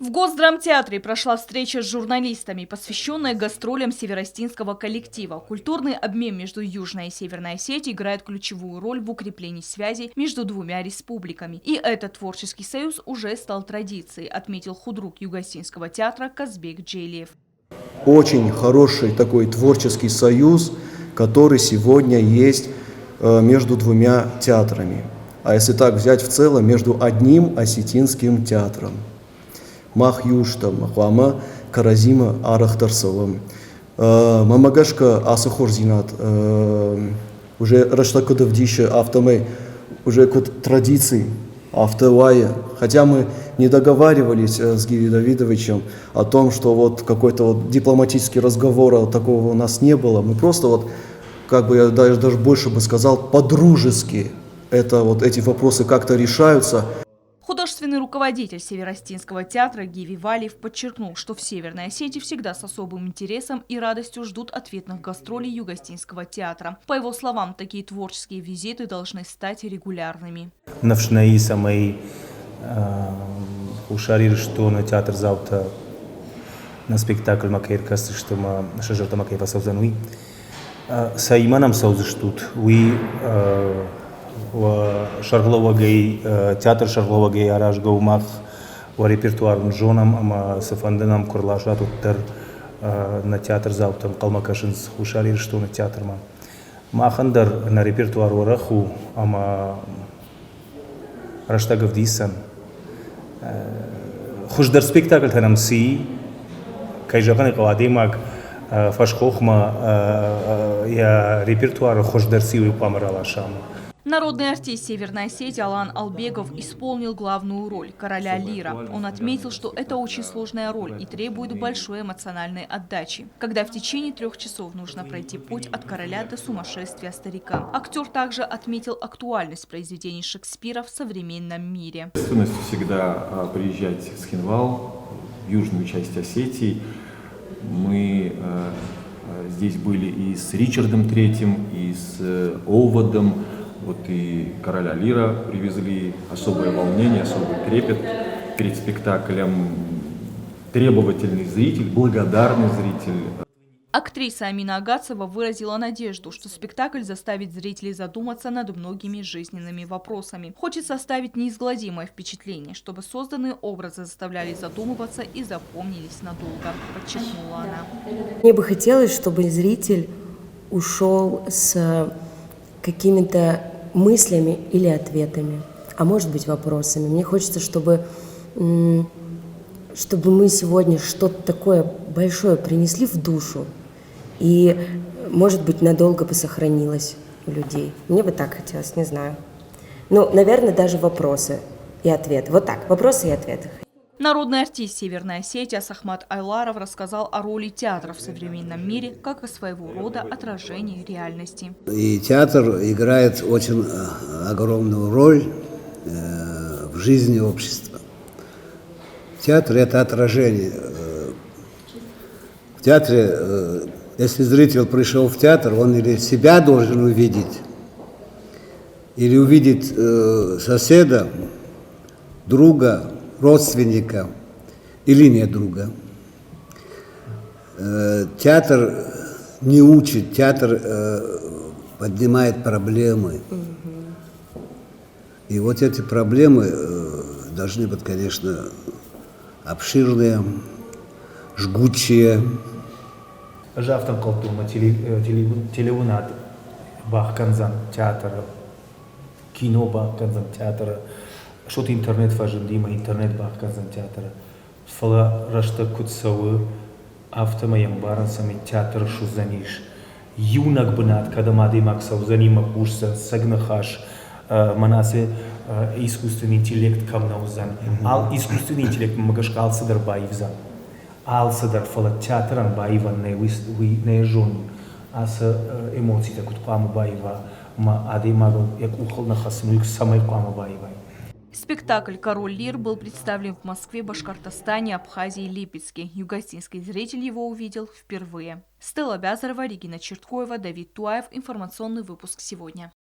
В Госдрамтеатре прошла встреча с журналистами, посвященная гастролям северостинского коллектива. Культурный обмен между Южной и Северной Осетией играет ключевую роль в укреплении связей между двумя республиками. И этот творческий союз уже стал традицией, отметил худрук Юго-Осетинского театра Казбек Джейлиев. Очень хороший такой творческий союз, который сегодня есть между двумя театрами. А если так взять в целом, между одним осетинским театром. Мах Юшта, Махвама, Каразима, Арахтарсовым. Мамагашка Асахорзинат, уже Раштакудов Диша Автомей, уже код традиций Автовая. Хотя мы не договаривались с Гиви Давидовичем о том, что вот какой-то вот дипломатический разговор такого у нас не было. Мы просто вот, как бы я даже больше бы сказал, по-дружески эти вопросы как-то решаются. Художественный руководитель Северостинского театра Гиви Валиев подчеркнул, что в Северной Осетии всегда с особым интересом и радостью ждут ответных гастролей Юго-Осетинского театра. По его словам, такие творческие визиты должны стать регулярными. Навшнаи самой ушарир, что на театр завтра на спектакль Макейркасы, что мы шажерта Макейва Саузануи. Саиманам Саузыштут, уи Шарловагей, театр Шарловагей Араш Гаумах, в репертуарным женам, ама сафанденам Курлаша туттер на театр завтра Калмакашинс ушарир, что на театр ма. Махандар на репертуар вараху, ама Раштагов Дисан. Хуждар спектакль танам си, кайжаканы кавадимак фашхохма я репертуар хуждар си уйпамарала шама. Народный артист Северной Осетии Алан Албегов исполнил главную роль – короля Лира. Он отметил, что это очень сложная роль и требует большой эмоциональной отдачи, когда в течение 3 часов нужно пройти путь от короля до сумасшествия старика. Актер также отметил актуальность произведений Шекспира в современном мире. Ценность всегда приезжать с Хинвал, в южную часть Осетии. Мы здесь были и с Ричардом III, и с Оводом. Вот и короля Лира привезли, особое волнение, особый трепет перед спектаклем, требовательный зритель, благодарный зритель. Актриса Амина Агацева выразила надежду, что спектакль заставит зрителей задуматься над многими жизненными вопросами. Хочет составить неизгладимое впечатление, чтобы созданные образы заставляли задумываться и запомнились надолго, подчеркнула она. Мне бы хотелось, чтобы зритель ушел с какими-то мыслями или ответами, а может быть вопросами. Мне хочется, чтобы мы сегодня что-то такое большое принесли в душу и, может быть, надолго бы сохранилось у людей. Мне бы так хотелось, не знаю. Ну, наверное, даже вопросы и ответы. Вот так, вопросы и ответы. Народный артист Северной Осетии Асахмат Айларов рассказал о роли театра в современном мире как о своего рода отражении реальности. И театр играет очень огромную роль в жизни общества. Театр – это отражение. В театре, если зритель пришел в театр, он или себя должен увидеть, или увидеть соседа, друга, родственника или не друга. Театр не учит, театр поднимает проблемы. И вот эти проблемы должны быть, конечно, обширные, жгучие. Жавтан колтума телевунат бахканзан театра, кино бахканзан театра. Что-то интернет важен, дима интернет бахказан театра. Фала рашта кутсавы автомаям барансами театр шузаниш. Юнак бнат, когда мадимак саузанима курса сагнахаш манасе искусственный интеллект камнаузан. Ал искусственный интеллект магашка алсадар баивзан. Алсадар фала театран баиван не жон. Аса эмоции такут кама баива. Ма адимагал як ухал нахасну самой кама баивай. Спектакль «Король Лир» был представлен в Москве, Башкортостане, Абхазии и Липецке. Юго-Осетинский зритель его увидел впервые. Стелла Бязарова, Регина Черткоева, Давид Туаев. Информационный выпуск сегодня.